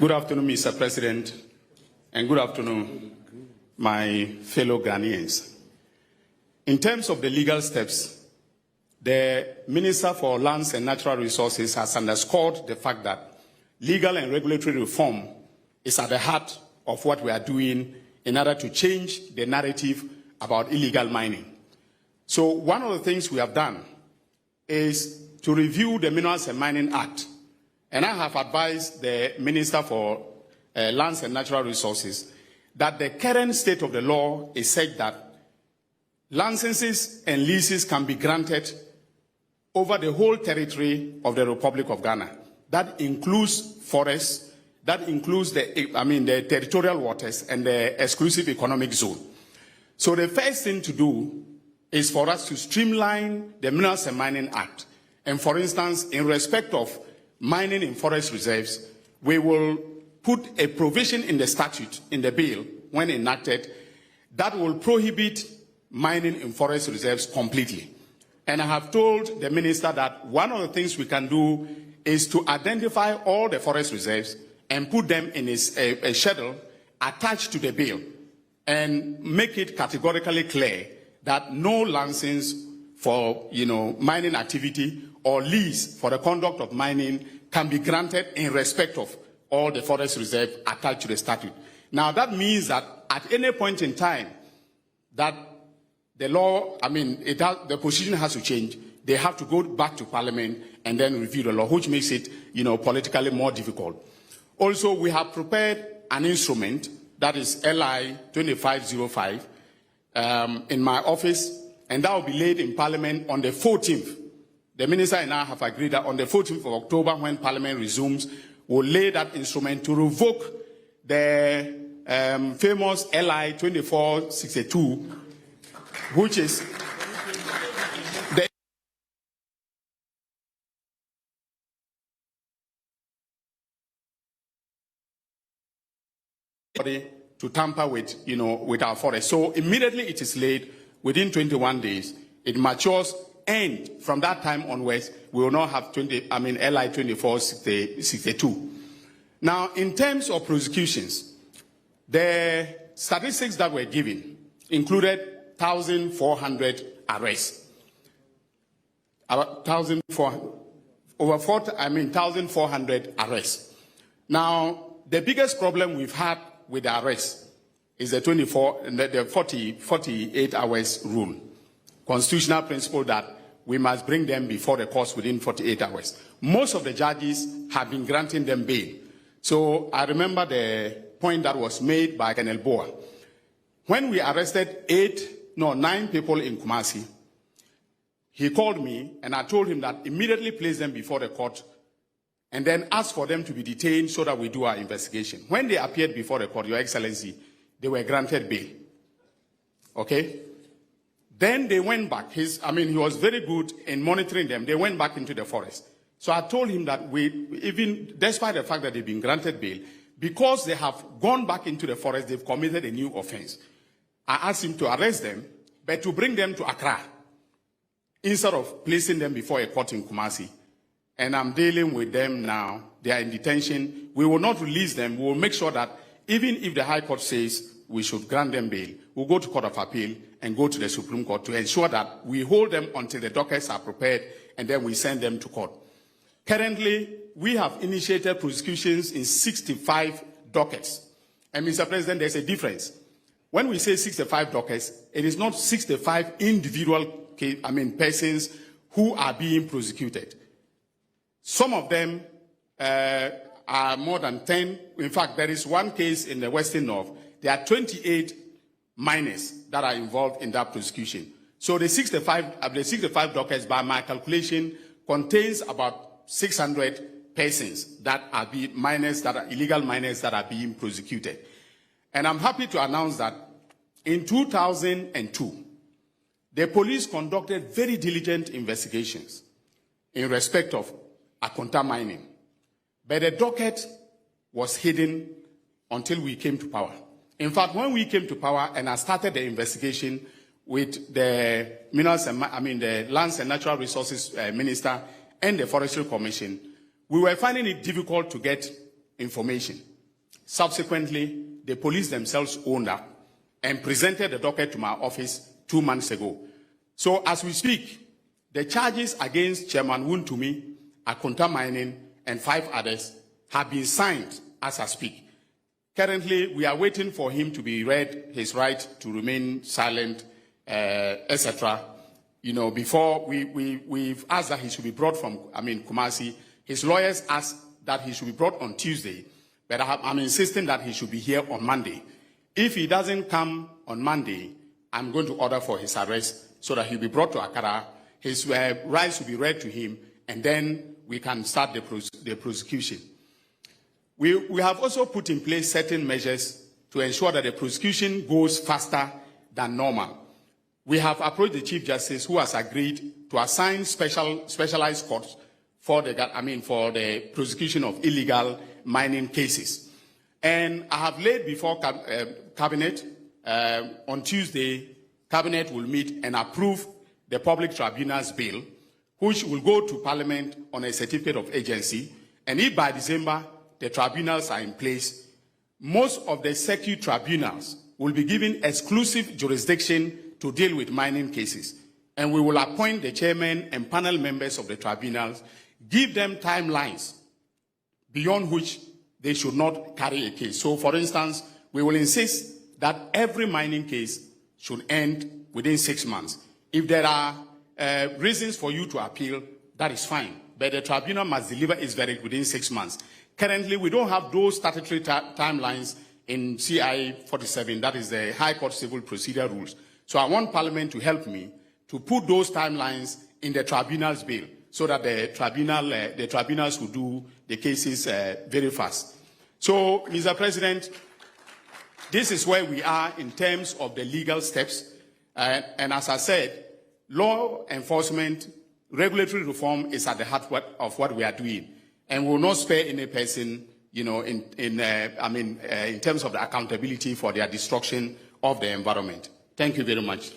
Good afternoon, Mr. President, and good afternoon, my fellow Ghanaians. In terms of the legal steps, the Minister for Lands and Natural Resources has underscored the fact that legal and regulatory reform is at the heart of what we are doing in order to change the narrative about illegal mining. So one of the things we have done is to review the Minerals and Mining Act. And I have advised the Minister for Lands and Natural Resources that the current state of the law is such that licenses and leases can be granted over the whole territory of the Republic of Ghana. That includes forests, that includes the territorial waters and the exclusive economic zone. So the first thing to do is for us to streamline the Minerals and Mining Act. And for instance, in respect of mining in forest reserves, we will put a provision in the statute, in the bill, when enacted, that will prohibit mining in forest reserves completely. And I have told the minister that one of the things we can do is to identify all the forest reserves and put them in a schedule attached to the bill and make it categorically clear that no license for mining activity or lease for the conduct of mining can be granted in respect of all the forest reserve attached to the statute. Now that means that at any point in time that the law, the position has to change, they have to go back to Parliament and then review the law, which makes it, politically more difficult. Also, we have prepared an instrument that is LI 2505 in my office, and that will be laid in Parliament on the 14th. The Minister and I have agreed that on the 14th of October, when Parliament resumes, we'll lay that instrument to revoke the famous LI 2462, which is the to tamper with, with our forest. So immediately it is laid, within 21 days, it matures, and from that time onwards, we will not have LI 2462. Now, in terms of prosecutions, the statistics that were given included 1,400 arrests. About 1,400 arrests. Now, the biggest problem we've had with the arrests is the 48 hours rule. Constitutional principle that we must bring them before the courts within 48 hours. Most of the judges have been granting them bail. So I remember the point that was made by Colonel Boa. When we arrested 9 people in Kumasi, he called me and I told him that immediately place them before the court and then ask for them to be detained so that we do our investigation. When they appeared before the court, Your Excellency, they were granted bail. Okay? Then they went back. He was very good in monitoring them. They went back into the forest. So I told him that even despite the fact that they've been granted bail, because they have gone back into the forest, they've committed a new offense. I asked him to arrest them, but to bring them to Accra, instead of placing them before a court in Kumasi. And I'm dealing with them now. They are in detention. We will not release them. We will make sure that even if the High Court says we should grant them bail, we'll go to Court of Appeal and go to the Supreme Court to ensure that we hold them until the dockets are prepared and then we send them to court. Currently, we have initiated prosecutions in 65 dockets. And Mr. President, there's a difference. When we say 65 dockets, it is not 65 individual persons who are being prosecuted. Some of them are more than 10. In fact, there is one case in the Western North. There are 28 minors that are involved in that prosecution. So the 65 dockets, by my calculation, contains about 600 persons that are illegal minors that are being prosecuted. And I'm happy to announce that in 2002, the police conducted very diligent investigations in respect of Akonta mining. But the docket was hidden until we came to power. In fact, when we came to power and I started the investigation with the the Lands and Natural Resources Minister and the Forestry Commission, we were finding it difficult to get information. Subsequently, the police themselves owned up and presented the docket to my office 2 months ago. So as we speak, the charges against Chairman Wontumi, Akonta Mining, and 5 others have been signed as I speak. Currently, we are waiting for him to be read his right to remain silent, etc. Before we've asked that he should be brought from, Kumasi. His lawyers asked that he should be brought on Tuesday, but I'm insisting that he should be here on Monday. If he doesn't come on Monday, I'm going to order for his arrest so that he'll be brought to Accra. His rights will be read to him, and then we can start the prosecution. We have also put in place certain measures to ensure that the prosecution goes faster than normal. We have approached the Chief Justice, who has agreed to assign specialized courts for the prosecution of illegal mining cases. And I have laid before Cabinet, on Tuesday, Cabinet will meet and approve the Public Tribunals Bill, which will go to Parliament on a certificate of agency. And if by December the tribunals are in place, most of the circuit tribunals will be given exclusive jurisdiction to deal with mining cases. And we will appoint the chairman and panel members of the tribunals, give them timelines beyond which they should not carry a case. So, for instance, we will insist that every mining case should end within 6 months. If there are reasons for you to appeal, that is fine. But the tribunal must deliver its verdict within 6 months. Currently, we don't have those statutory timelines in CI 47, that is the High Court Civil Procedure Rules. So I want Parliament to help me to put those timelines in the tribunal's bill so that the tribunals will do the cases very fast. So, Mr. President, this is where we are in terms of the legal steps. And as I said, law enforcement, regulatory reform is at the heart of what we are doing. And we will not spare any person, in terms of the accountability for their destruction of the environment. Thank you very much.